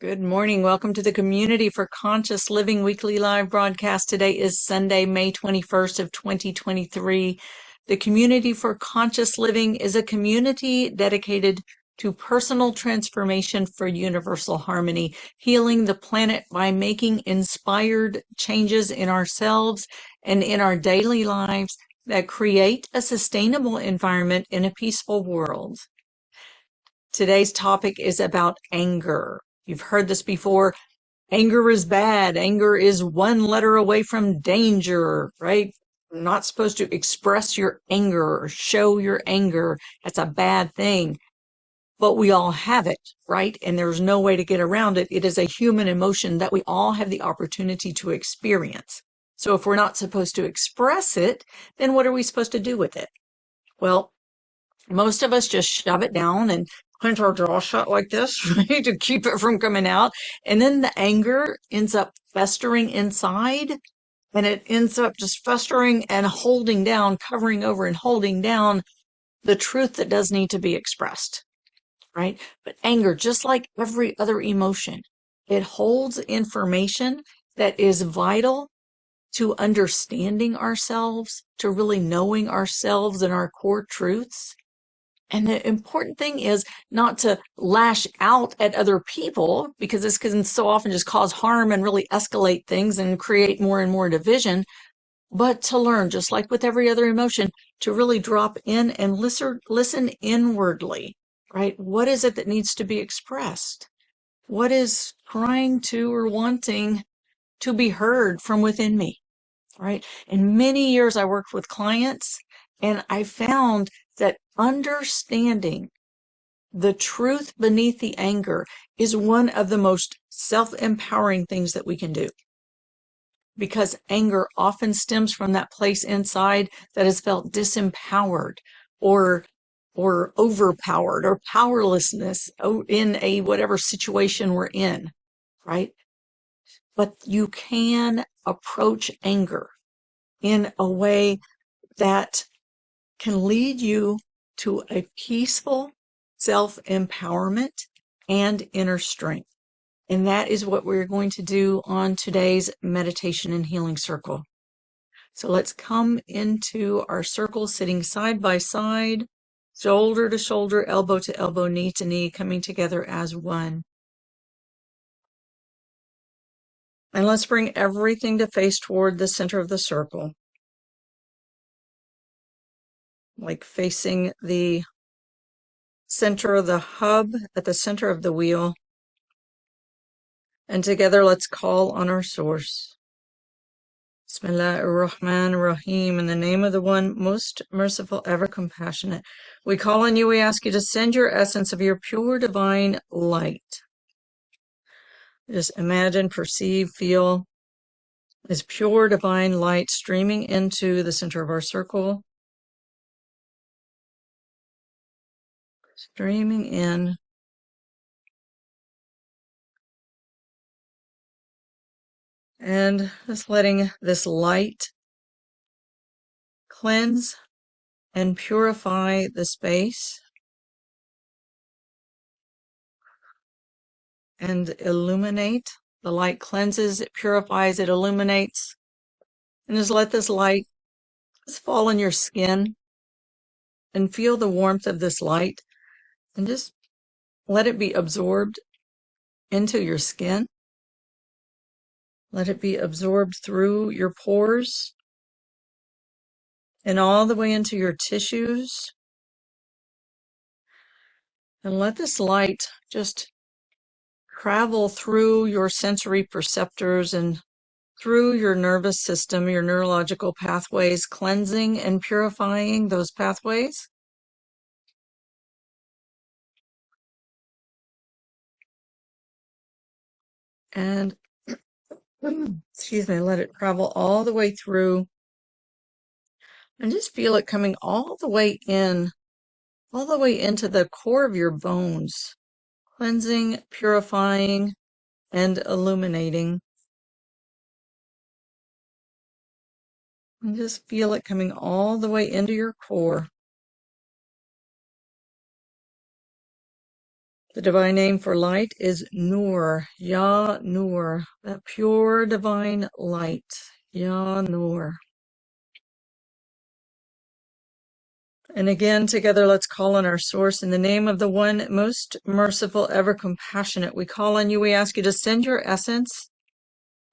Good morning. Welcome to the Community for Conscious Living weekly live broadcast. Today is Sunday, May 21st of 2023. The Community for Conscious Living is a community dedicated to personal transformation for universal harmony, healing the planet by making inspired changes in ourselves and in our daily lives that create a sustainable environment in a peaceful world. Today's topic is about anger. You've heard this before. Anger is bad. Anger is one letter away from danger, right? You're not supposed to express your anger or show your anger. That's a bad thing. But we all have it, right? And there's no way to get around it. It is a human emotion that we all have the opportunity to experience. So if we're not supposed to express it, then what are we supposed to do with it? Well, most of us just shove it down and clench our jaw shut like this, right, to keep it from coming out. And then the anger ends up festering inside, and it ends up just festering and holding down, covering over and holding down the truth that does need to be expressed, right? But anger, just like every other emotion, it holds information that is vital to understanding ourselves, to really knowing ourselves and our core truths. And the important thing is not to lash out at other people, because this can so often just cause harm and really escalate things and create more and more division, but to learn, just like with every other emotion, to really drop in and listen inwardly, right? What is it that needs to be expressed? What is trying to or wanting to be heard from within me, right? In many years, I worked with clients, and I found that understanding the truth beneath the anger is one of the most self-empowering things that we can do, because anger often stems from that place inside that has felt disempowered or overpowered or powerlessness in a whatever situation we're in, right? But you can approach anger in a way that can lead you to a peaceful self-empowerment and inner strength. And that is what we're going to do on today's meditation and healing circle. So let's come into our circle, sitting side by side, shoulder to shoulder, elbow to elbow, knee to knee, coming together as one. And let's bring everything to face toward the center of the circle, like facing the center of the hub at the center of the wheel. And together, let's call on our source. Bismillah ar-Rahman ar-Rahim, in the name of the one most merciful, ever compassionate. We call on you, we ask you to send your essence of your pure divine light. Just imagine, perceive, feel this pure divine light streaming into the center of our circle. Streaming in. And just letting this light cleanse and purify the space and illuminate. The light cleanses, it purifies, it illuminates. And just let this light just fall on your skin and feel the warmth of this light, and just let it be absorbed into your skin. Let it be absorbed through your pores and all the way into your tissues. And let this light just travel through your sensory perceptors and through your nervous system, your neurological pathways, cleansing and purifying those pathways. And excuse me, let it travel all the way through, and just feel it coming all the way in, all the way into the core of your bones, cleansing, purifying, and illuminating. And just feel it coming all the way into your core. The divine name for light is Nur, Ya Nur, that pure divine light, Ya Nur. And again, together, let's call on our source in the name of the one most merciful, ever compassionate. We call on you. We ask you to send your essence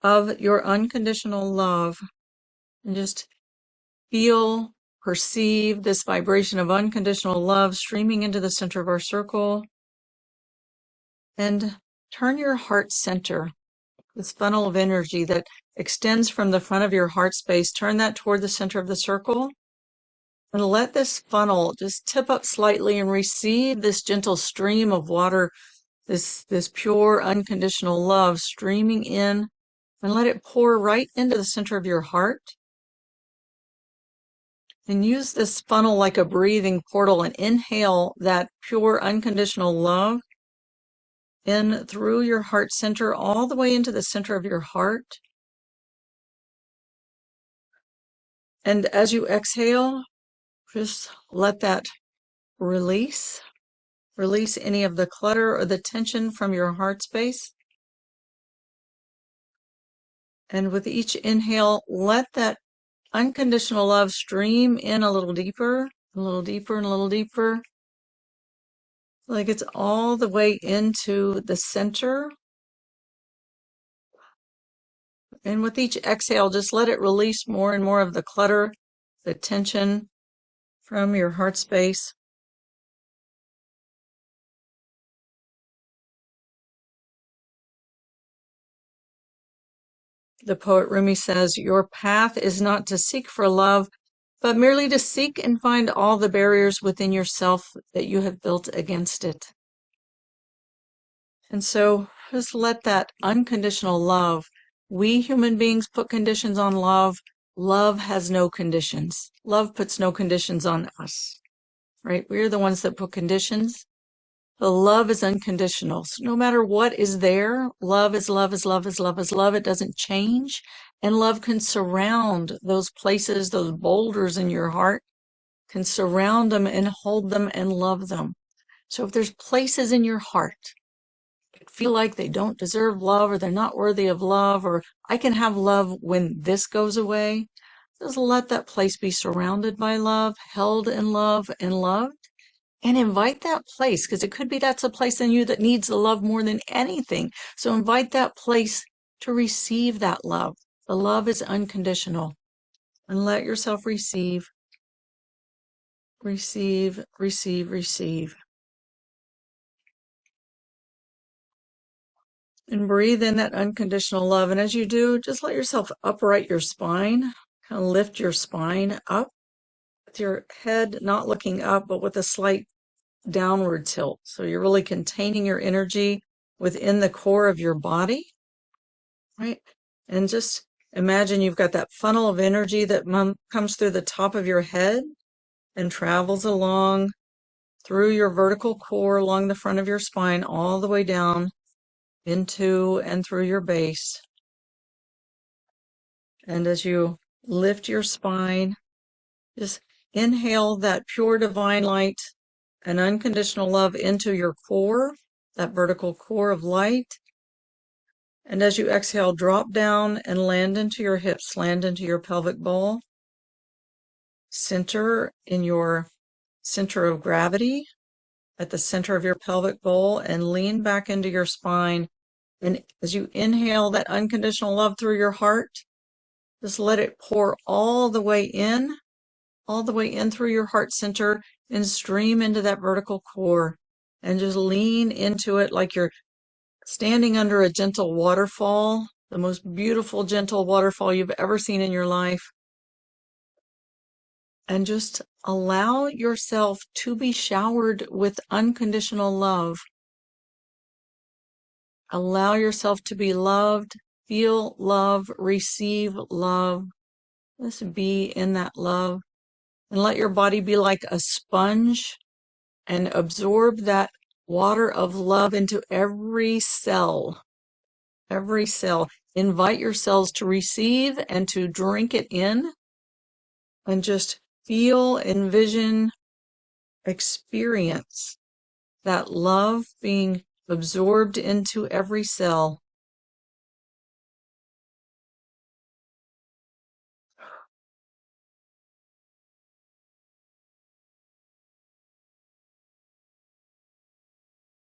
of your unconditional love and just feel, perceive this vibration of unconditional love streaming into the center of our circle. And turn your heart center, this funnel of energy that extends from the front of your heart space, turn that toward the center of the circle. And let this funnel just tip up slightly and receive this gentle stream of water, this pure, unconditional love streaming in, and let it pour right into the center of your heart. And use this funnel like a breathing portal and inhale that pure, unconditional love in through your heart center, all the way into the center of your heart. And as you exhale, just let that release. Release any of the clutter or the tension from your heart space. And with each inhale, let that unconditional love stream in a little deeper, a little deeper, and a little deeper. Like it's all the way into the center. And with each exhale, just let it release more and more of the clutter, the tension from your heart space. The poet Rumi says, "Your path is not to seek for love, but merely to seek and find all the barriers within yourself that you have built against it." And so just let that unconditional love, we human beings put conditions on love. Love has no conditions. Love puts no conditions on us, right? We're the ones that put conditions. The love is unconditional. So no matter what is there, love is love is love is love is love. It doesn't change. And love can surround those places, those boulders in your heart, can surround them and hold them and love them. So if there's places in your heart that feel like they don't deserve love or they're not worthy of love, or I can have love when this goes away, just let that place be surrounded by love, held in love and loved. And invite that place, because it could be that's a place in you that needs the love more than anything. So invite that place to receive that love. The love is unconditional. And let yourself receive, receive, receive, receive. And breathe in that unconditional love. And as you do, just let yourself upright your spine, kind of lift your spine up with your head not looking up, but with a slight downward tilt. So you're really containing your energy within the core of your body, right? And just imagine you've got that funnel of energy that comes through the top of your head and travels along through your vertical core, along the front of your spine, all the way down into and through your base. And as you lift your spine, just inhale that pure divine light and unconditional love into your core, that vertical core of light. And as you exhale, drop down and land into your hips, land into your pelvic bowl. Center in your center of gravity at the center of your pelvic bowl and lean back into your spine. And as you inhale that unconditional love through your heart, just let it pour all the way in through your heart center and stream into that vertical core. And just lean into it like you're standing under a gentle waterfall, the most beautiful, gentle waterfall you've ever seen in your life. And just allow yourself to be showered with unconditional love. Allow yourself to be loved, feel love, receive love. Just be in that love. And let your body be like a sponge and absorb that water of love into every cell. Every cell. Invite your cells to receive and to drink it in. And just feel, envision, experience that love being absorbed into every cell.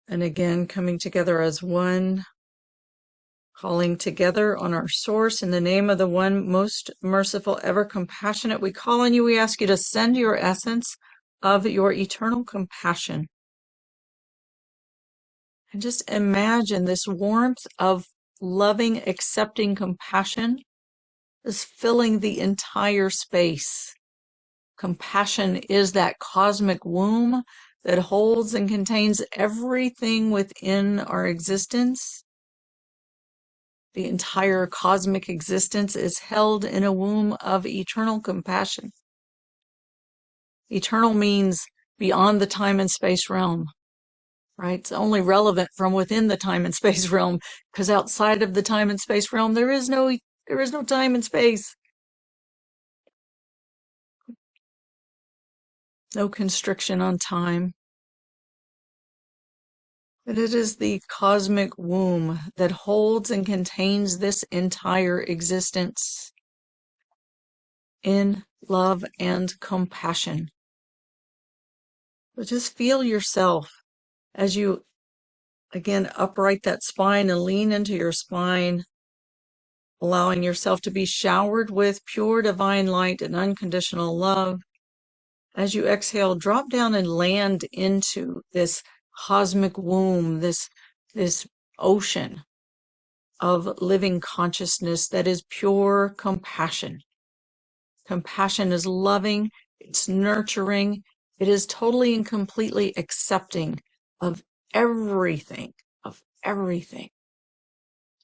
And again, coming together as one, calling together on our source in the name of the one most merciful, ever compassionate. We call on you. We ask you to send your essence of your eternal compassion. And just imagine this warmth of loving, accepting compassion is filling the entire space. Compassion is that cosmic womb that holds and contains everything within our existence. The entire cosmic existence is held in a womb of eternal compassion. Eternal means beyond the time and space realm, right? It's only relevant from within the time and space realm, because outside of the time and space realm, there is no time and space. No constriction on time. But it is the cosmic womb that holds and contains this entire existence in love and compassion. So just feel yourself as you, again, upright that spine and lean into your spine, allowing yourself to be showered with pure divine light and unconditional love. As you exhale, drop down and land into this cosmic womb, this ocean of living consciousness that is pure compassion. Compassion is loving, it's nurturing, it is totally and completely accepting of everything, of everything.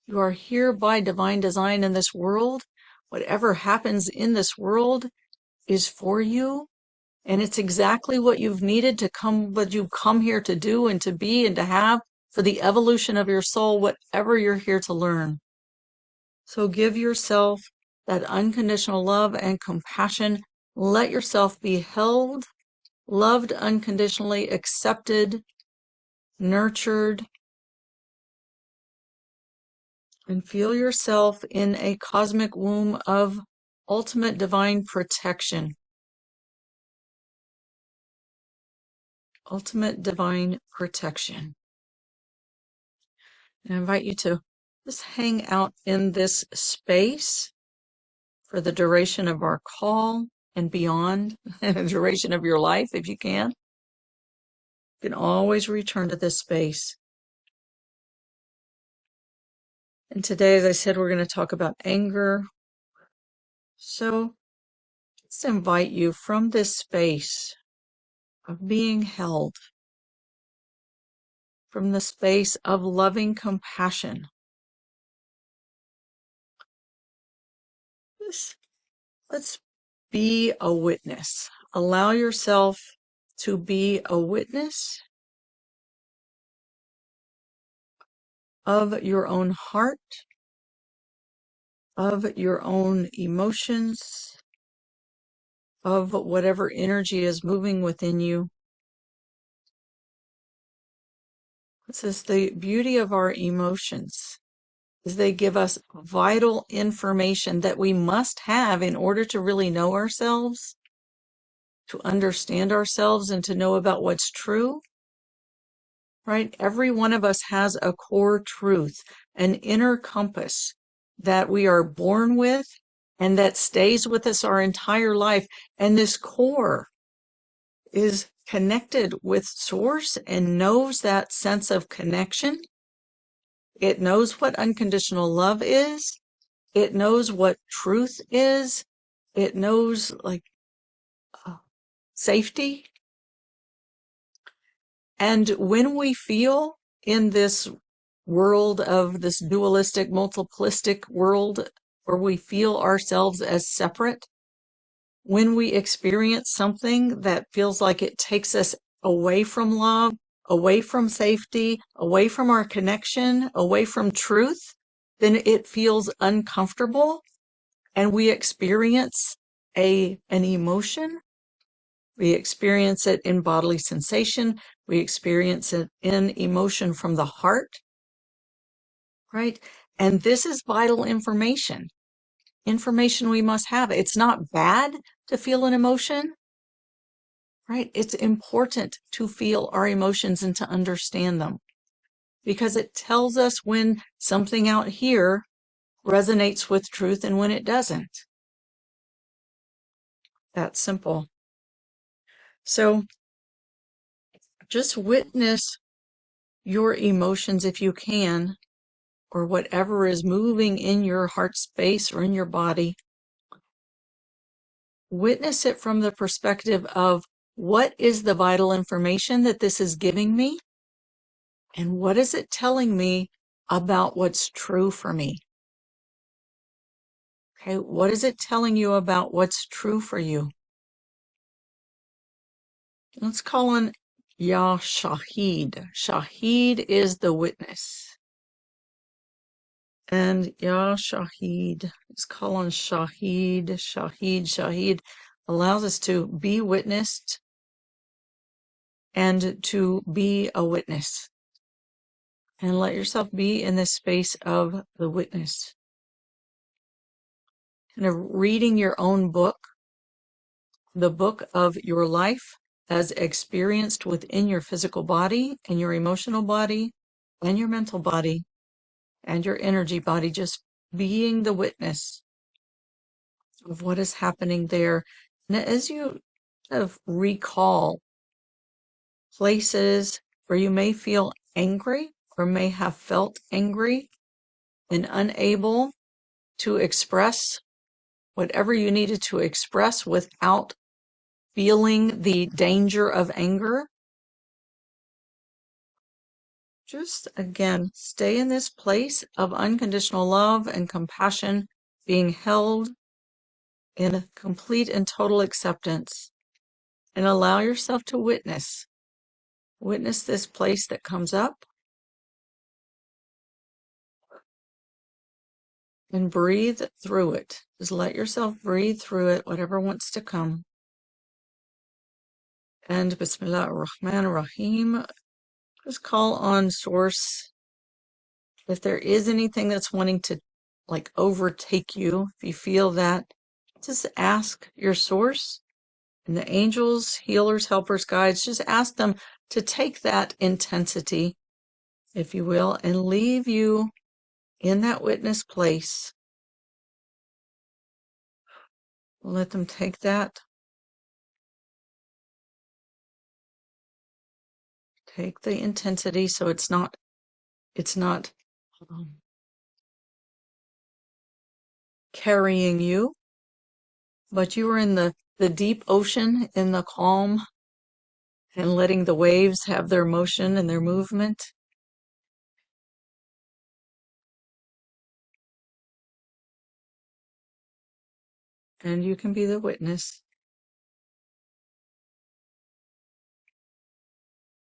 You are here by divine design in this world. Whatever happens in this world is for you, and it's exactly what you've needed to come, what you've come here to do and to be and to have for the evolution of your soul, whatever you're here to learn. So give yourself that unconditional love and compassion. Let yourself be held, loved unconditionally, accepted, nurtured, and feel yourself in a cosmic womb of ultimate divine protection. Ultimate divine protection. And I invite you to just hang out in this space for the duration of our call and beyond, the duration of your life if you can. You can always return to this space. And today, as I said, we're going to talk about anger. So let's invite you from this space of being held, from the space of loving compassion. Let's be a witness. Allow yourself to be a witness of your own heart, of your own emotions, of whatever energy is moving within you. This is the beauty of our emotions, is they give us vital information that we must have in order to really know ourselves, to understand ourselves, and to know about what's true. Right? Every one of us has a core truth, an inner compass that we are born with and that stays with us our entire life. And this core is connected with source and knows that sense of connection. It knows what unconditional love is. It knows what truth is. It knows safety. And when we feel in this world of this dualistic, multiplistic world where we feel ourselves as separate, when we experience something that feels like it takes us away from love, away from safety, away from our connection, away from truth, then it feels uncomfortable and we experience an emotion. We experience it in bodily sensation. We experience it in emotion from the heart, right? And this is vital information, information we must have. It's not bad to feel an emotion, right? It's important to feel our emotions and to understand them because it tells us when something out here resonates with truth and when it doesn't. That's simple. So just witness your emotions if you can, or whatever is moving in your heart space or in your body. Witness it from the perspective of what is the vital information that this is giving me? And what is it telling me about what's true for me? Okay, what is it telling you about what's true for you? Let's call on Ya Shahid. Shahid is the witness. And Ya Shahid. Let's call on Shahid. Shahid allows us to be witnessed and to be a witness. And let yourself be in this space of the witness. Kind of reading your own book, the book of your life as experienced within your physical body and your emotional body and your mental body and your energy body, just being the witness of what is happening there. And as you kind of recall places where you may feel angry or may have felt angry and unable to express whatever you needed to express without feeling the danger of anger, just again, stay in this place of unconditional love and compassion, being held in complete and total acceptance, and allow yourself to witness. Witness this place that comes up and breathe through it. Just let yourself breathe through it, whatever wants to come. And Bismillah ar-Rahman ar-Rahim, just call on Source. If there is anything that's wanting to like overtake you, if you feel that, just ask your Source and the angels, healers, helpers, guides, just ask them to take that intensity, if you will, and leave you in that witness place. Let them take that. Take the intensity so it's not um, carrying you, but you are in the deep ocean, in the calm, and letting the waves have their motion and their movement. And you can be the witness.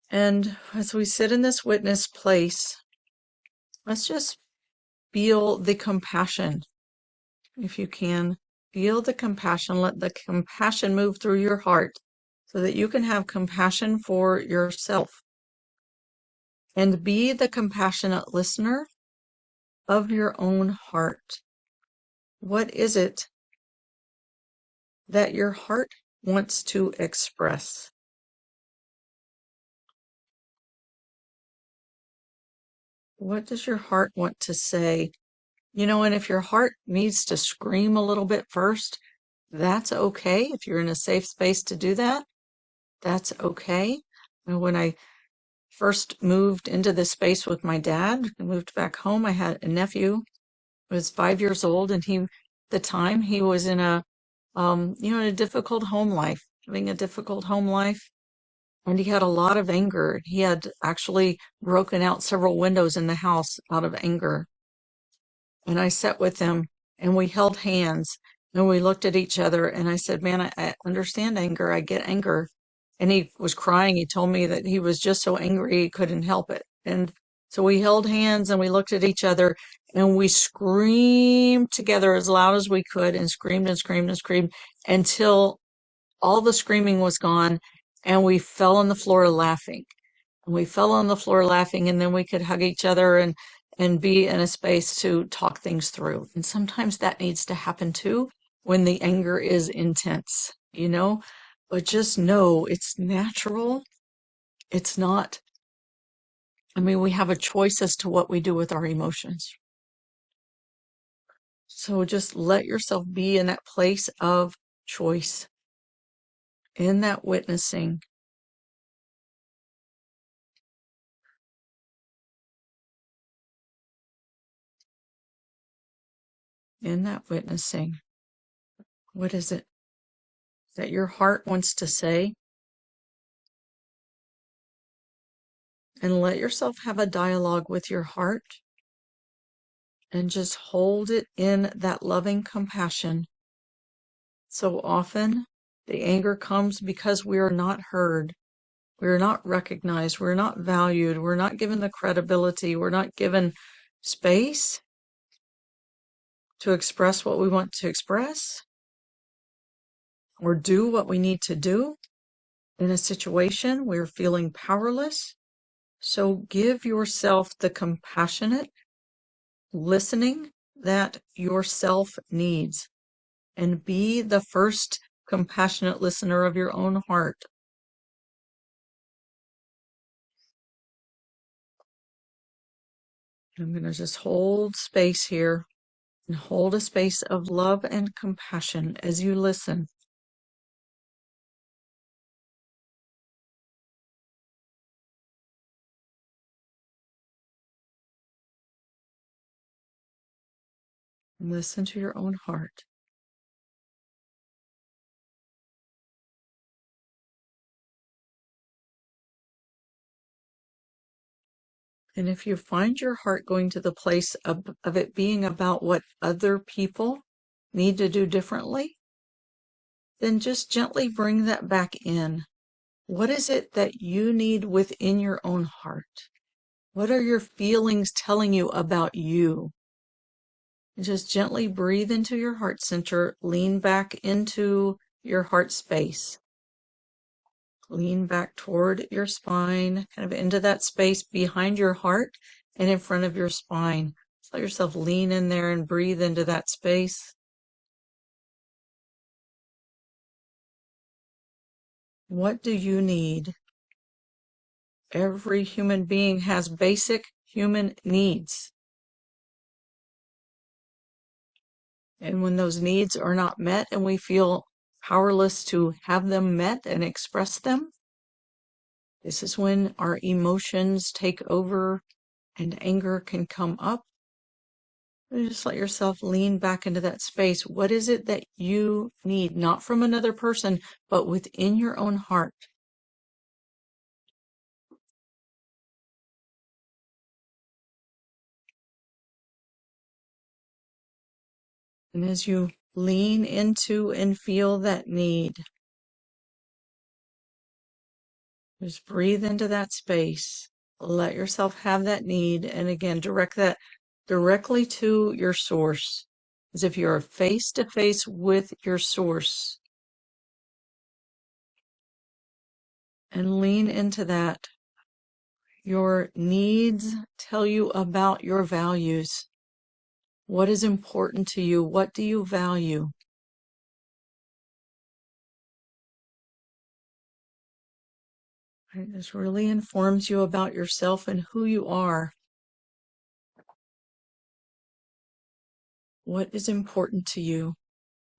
And as we sit in this witness place, let's just feel the compassion. If you can, feel the compassion. Let the compassion move through your heart so that you can have compassion for yourself. And be the compassionate listener of your own heart. What is it that your heart wants to express? What does your heart want to say? You know, and if your heart needs to scream a little bit first, that's okay. If you're in a safe space to do that, that's okay. And when I first moved into this space with my dad, I moved back home, I had a nephew who was 5 years old, and at the time, he was in a difficult home life, living a difficult home life. And he had a lot of anger. He had actually broken out several windows in the house out of anger. And I sat with him and we held hands and we looked at each other and I said, man, I understand anger. I get anger. And he was crying. He told me that he was just so angry he couldn't help it. And so we held hands and we looked at each other and we screamed together as loud as we could and screamed and screamed and screamed until all the screaming was gone, and we fell on the floor laughing. And we fell on the floor laughing, and then we could hug each other and be in a space to talk things through. And sometimes that needs to happen too when the anger is intense, you know? But just know it's natural. It's not, I mean, we have a choice as to what we do with our emotions. So just let yourself be in that place of choice, in that witnessing. In that witnessing. What is it that your heart wants to say? And let yourself have a dialogue with your heart and just hold it in that loving compassion. So often the anger comes because we are not heard. We're not recognized. We're not valued. We're not given the credibility. We're not given space to express what we want to express or do what we need to do in a situation. We're feeling powerless. So give yourself the compassionate listening that yourself needs and be the first compassionate listener of your own heart. I'm going to just hold space here and hold a space of love and compassion as you listen. Listen to your own heart. And if you find your heart going to the place of it being about what other people need to do differently, then just gently bring that back in. What is it that you need within your own heart? What are your feelings telling you about you? And just gently breathe into your heart center, lean back into your heart space. Lean back toward your spine, kind of into that space behind your heart and in front of your spine. Just let yourself lean in there and breathe into that space. What do you need? Every human being has basic human needs. And when those needs are not met and we feel powerless to have them met and express them, this is when our emotions take over and anger can come up. And just let yourself lean back into that space. What is it that you need? Not from another person, but within your own heart. And as you lean into and feel that need, just breathe into that space. Let yourself have that need. And again, direct that directly to your source, as if you're face to face with your source. And lean into that. Your needs tell you about your values. What is important to you? What do you value? Right? This really informs you about yourself and who you are. What is important to you?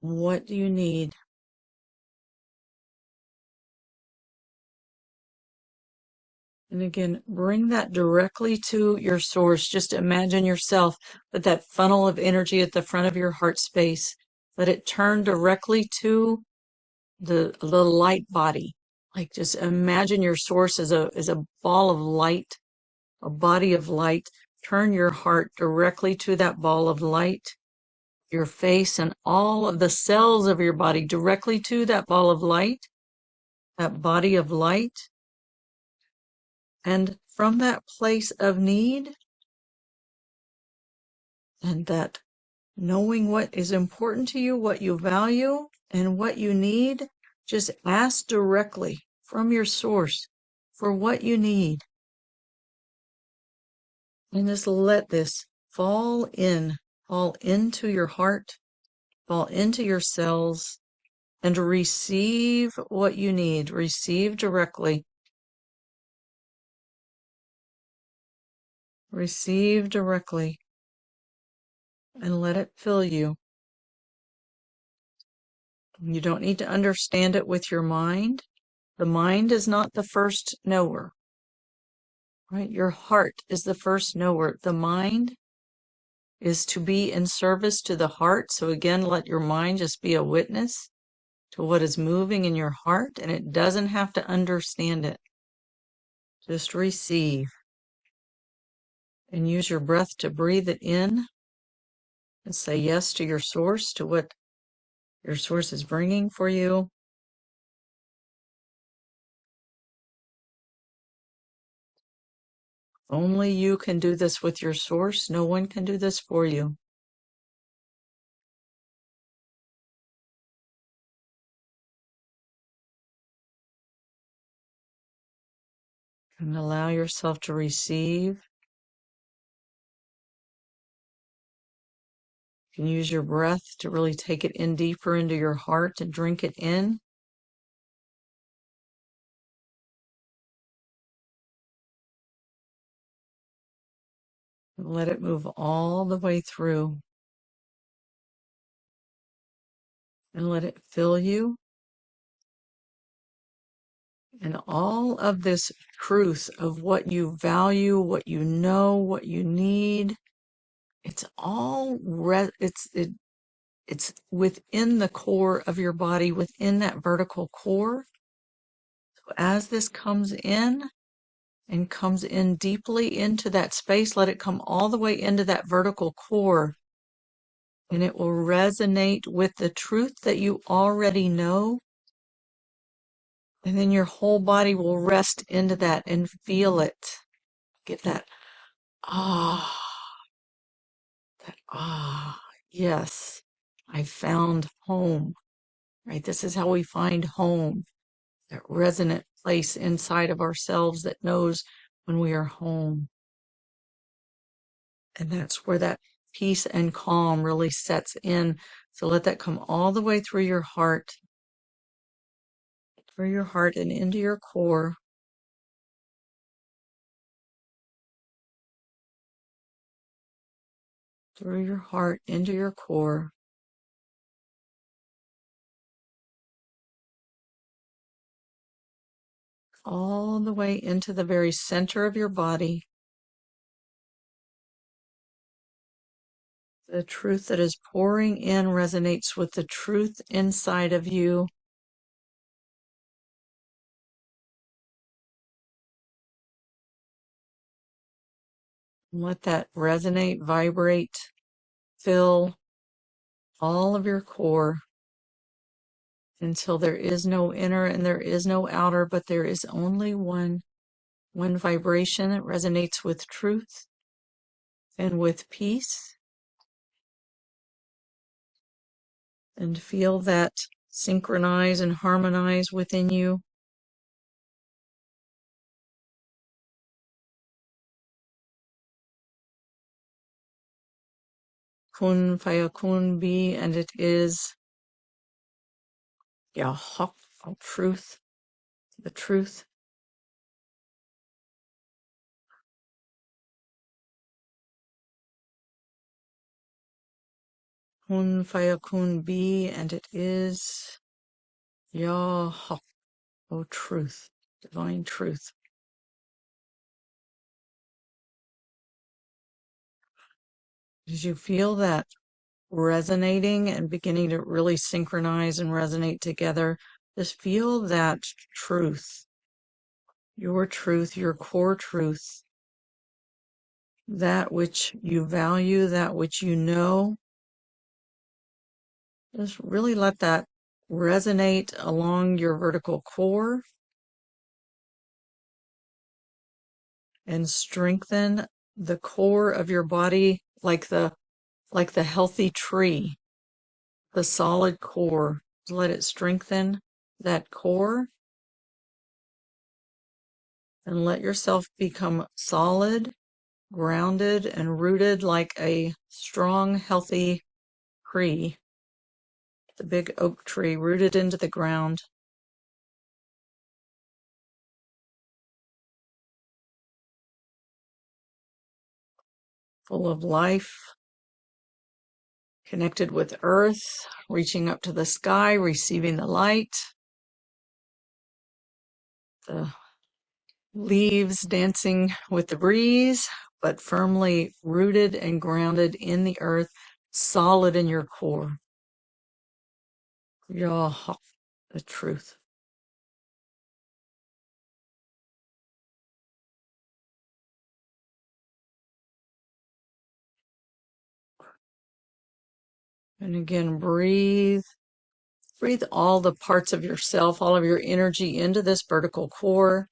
What do you need? And again, bring that directly to your source. Just imagine yourself with that funnel of energy at the front of your heart space. Let it turn directly to the light body. Like just imagine your source as a ball of light, a body of light. Turn your heart directly to that ball of light, your face and all of the cells of your body directly to that ball of light, that body of light. And from that place of need and that knowing what is important to you, what you value, and what you need, Just ask directly from your source for what you need. And just let this fall into your heart, fall into your cells, and receive what you need. Receive directly. Receive directly. And let it fill you. You don't need to understand it with your mind. The mind is not the first knower, right? Your heart is the first knower. The mind is to be in service to the heart. So again, let your mind just be a witness to what is moving in your heart, and it doesn't have to understand it. Just receive and use your breath to breathe it in and say yes to your source, to what your source is bringing for you. Only you can do this with your source. No one can do this for you. And allow yourself to receive. You can use your breath to really take it in deeper into your heart and drink it in. And let it move all the way through. And let it fill you. And all of this truth of what you value, what you know, what you need, it's all it's within the core of your body, within that vertical core. So as this comes in and comes in deeply into that space, let it come all the way into that vertical core, and it will resonate with the truth that you already know. And then your whole body will rest into that and feel it. Get that ah, yes, I found home, right? This is how we find home, that resonant place inside of ourselves that knows when we are home. And that's where that peace and calm really sets in. So let that come all the way through your heart and into your core. Through your heart into your core. All the way into the very center of your body. The truth that is pouring in resonates with the truth inside of you. Let that resonate, vibrate, fill all of your core until there is no inner and there is no outer, but there is only one vibration that resonates with truth and with peace. And feel that synchronize and harmonize within you. Kun fayakun, be, and it is. Yahak, truth, the truth. Kun fayakun, be, and it is. Yahak, truth, divine truth. As you feel that resonating and beginning to really synchronize and resonate together, just feel that truth, your core truth, that which you value, that which you know. Just really let that resonate along your vertical core and strengthen the core of your body like the healthy tree, the solid core. Let it strengthen, that core and let yourself become solid, grounded, and rooted like a strong, healthy tree, the big oak tree rooted into the ground. Full of life, connected with earth, reaching up to the sky, receiving the light, the leaves dancing with the breeze, but firmly rooted and grounded in the earth, solid in your core. Yeah, the truth. And again, breathe. Breathe all the parts of yourself, all of your energy into this vertical core.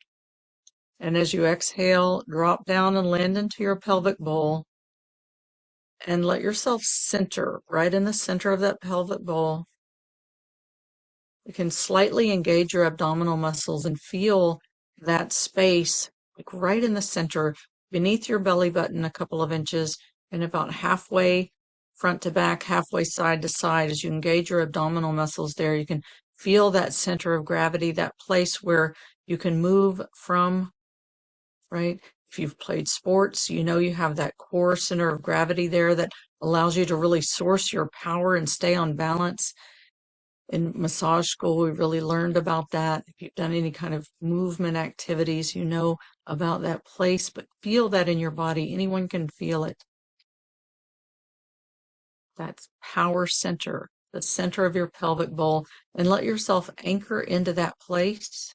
And as you exhale, drop down and land into your pelvic bowl. And let yourself center right in the center of that pelvic bowl. You can slightly engage your abdominal muscles and feel that space, like right in the center, beneath your belly button, a couple of inches, and about halfway front to back, halfway side to side. As you engage your abdominal muscles there, you can feel that center of gravity, that place where you can move from, right? If you've played sports, you know you have that core center of gravity there that allows you to really source your power and stay on balance. In massage school, we really learned about that. If you've done any kind of movement activities, you know about that place, but feel that in your body. Anyone can feel it. That's power center, the center of your pelvic bowl, and let yourself anchor into that place,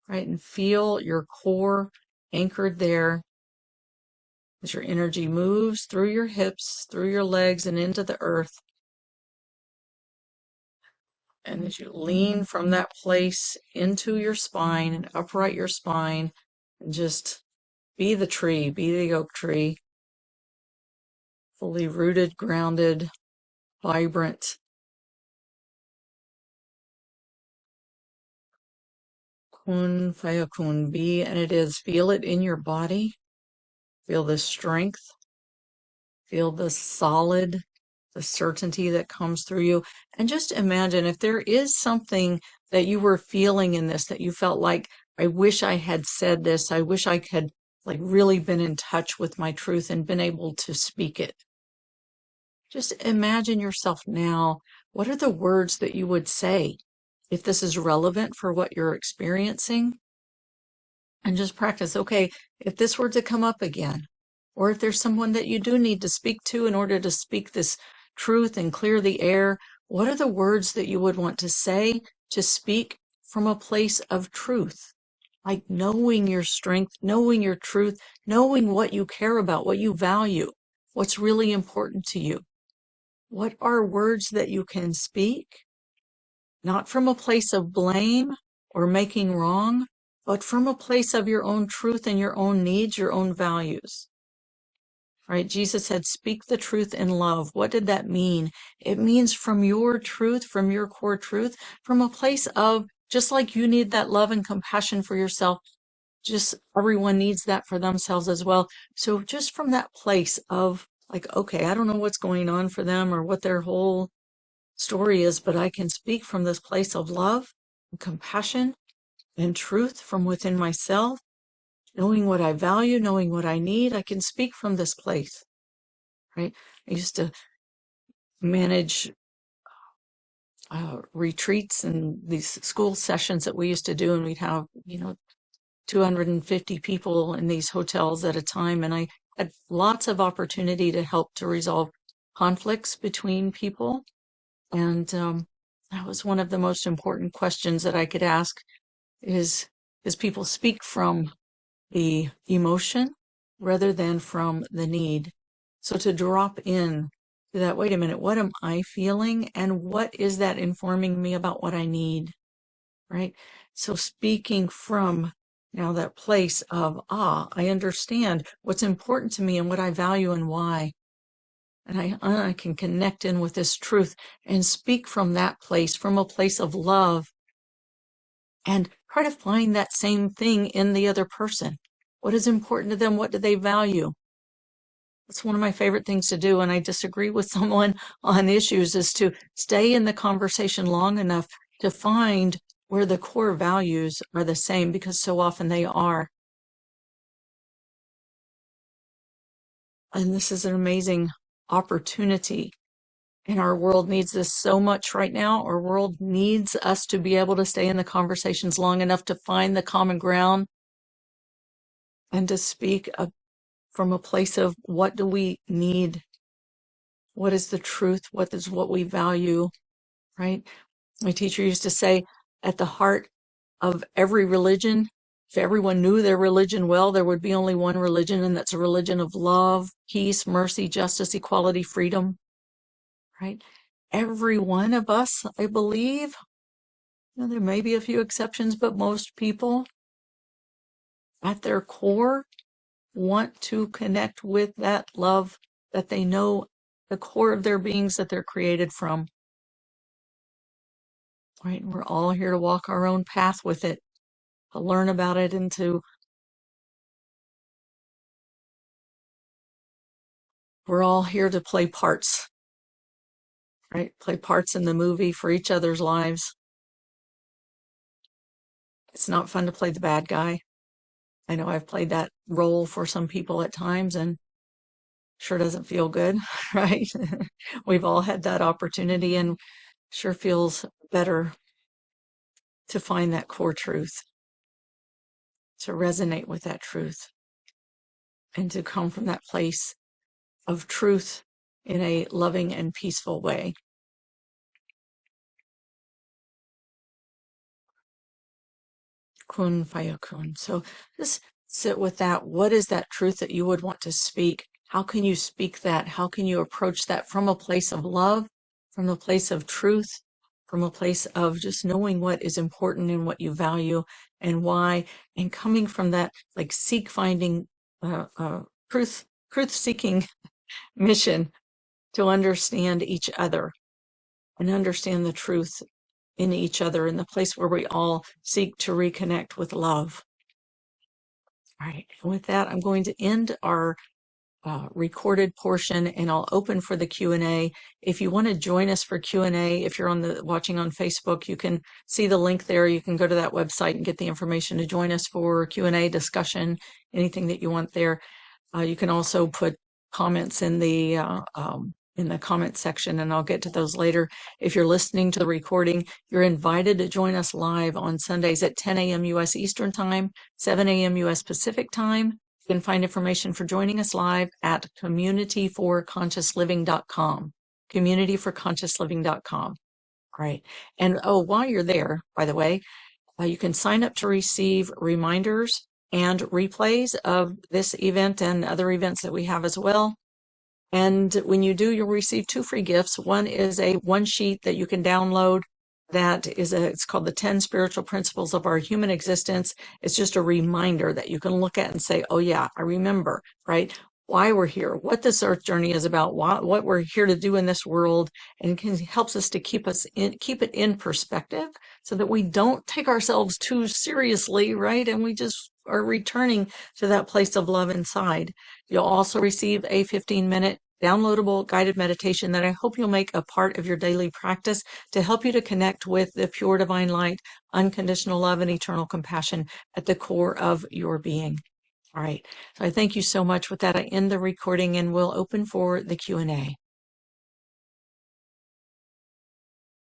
right? And feel your core anchored there as your energy moves through your hips, through your legs, and into the earth. And as you lean from that place into your spine and upright your spine, and just be the tree, be the oak tree, fully rooted, grounded, vibrant. Kun fayakun, be, and it is. Feel it in your body. Feel the strength. Feel the solid, the certainty that comes through you. And just imagine if there is something that you were feeling in this, that you felt like, I wish I had said this. I wish I had like really been in touch with my truth and been able to speak it. Just imagine yourself now. What are the words that you would say if this is relevant for what you're experiencing? And just practice. Okay, if this were to come up again, or if there's someone that you do need to speak to in order to speak this truth and clear the air, what are the words that you would want to say, to speak from a place of truth? Like knowing your strength, knowing your truth, knowing what you care about, what you value, what's really important to you. What are words that you can speak? Not from a place of blame or making wrong, but from a place of your own truth and your own needs, your own values. Right? Jesus said, speak the truth in love. What did that mean? It means from your truth, from your core truth, from a place of just like you need that love and compassion for yourself, just everyone needs that for themselves as well. So just from that place of like, okay, I don't know what's going on for them or what their whole story is, but I can speak from this place of love and compassion and truth from within myself, knowing what I value, knowing what I need. I can speak from this place, right? I used to manage retreats and these school sessions that we used to do, and we'd have, 250 people in these hotels at a time, and I had lots of opportunity to help to resolve conflicts between people. And that was one of the most important questions that I could ask is people speak from the emotion rather than from the need. So to drop in to that, wait a minute, what am I feeling? And what is that informing me about what I need? Right? So speaking from now that place of, I understand what's important to me and what I value and why. And I can connect in with this truth and speak from that place, from a place of love, and try to find that same thing in the other person. What is important to them? What do they value? It's one of my favorite things to do when I disagree with someone on issues, is to stay in the conversation long enough to find where the core values are the same, because so often they are. And this is an amazing opportunity. And our world needs this so much right now. Our world needs us to be able to stay in the conversations long enough to find the common ground and to speak from a place of what do we need? What is the truth? What is what we value, right? My teacher used to say, at the heart of every religion, if everyone knew their religion well, there would be only one religion, and that's a religion of love, peace, mercy, justice, equality, freedom, right? Every one of us, I believe, there may be a few exceptions, but most people at their core want to connect with that love that they know, the core of their beings that they're created from. Right? We're all here to walk our own path with it, to learn about it, and we're all here to play parts, right? Play parts in the movie for each other's lives. It's not fun to play the bad guy. I know I've played that role for some people at times, and sure doesn't feel good, right? We've all had that opportunity, and sure feels better to find that core truth, to resonate with that truth, and to come from that place of truth in a loving and peaceful way. Kun fayakun. So just sit with that. What is that truth that you would want to speak? How can you speak that? How can you approach that from a place of love, from a place of truth, from a place of just knowing what is important and what you value and why, and coming from that like finding truth seeking mission to understand each other and understand the truth in each other, in the place where we all seek to reconnect with love. All right. And with that, I'm going to end our recorded portion, and I'll open for the Q&A. If you want to join us for Q&A, if you're watching on Facebook, you can see the link there. You can go to that website and get the information to join us for Q&A discussion, anything that you want there. You can also put comments in the comment section, and I'll get to those later. If you're listening to the recording, you're invited to join us live on Sundays at 10 a.m. U.S. Eastern Time, 7 a.m. U.S. Pacific Time. You can find information for joining us live at communityforconsciousliving.com. Communityforconsciousliving.com. All right. And while you're there, by the way, you can sign up to receive reminders and replays of this event and other events that we have as well. And when you do, you'll receive 2 free gifts. One is a one sheet that you can download it's called the 10 Spiritual Principles of Our Human Existence. It's just a reminder that you can look at and say, oh yeah, I remember, right? Why we're here, what this earth journey is about, what we're here to do in this world, and helps us to keep it in perspective so that we don't take ourselves too seriously, right? And we just are returning to that place of love inside. You'll also receive a 15-minute downloadable guided meditation that I hope you'll make a part of your daily practice to help you to connect with the pure divine light, unconditional love, and eternal compassion at the core of your being. All right. So I thank you so much. With that, I end the recording, and we'll open for the Q&A.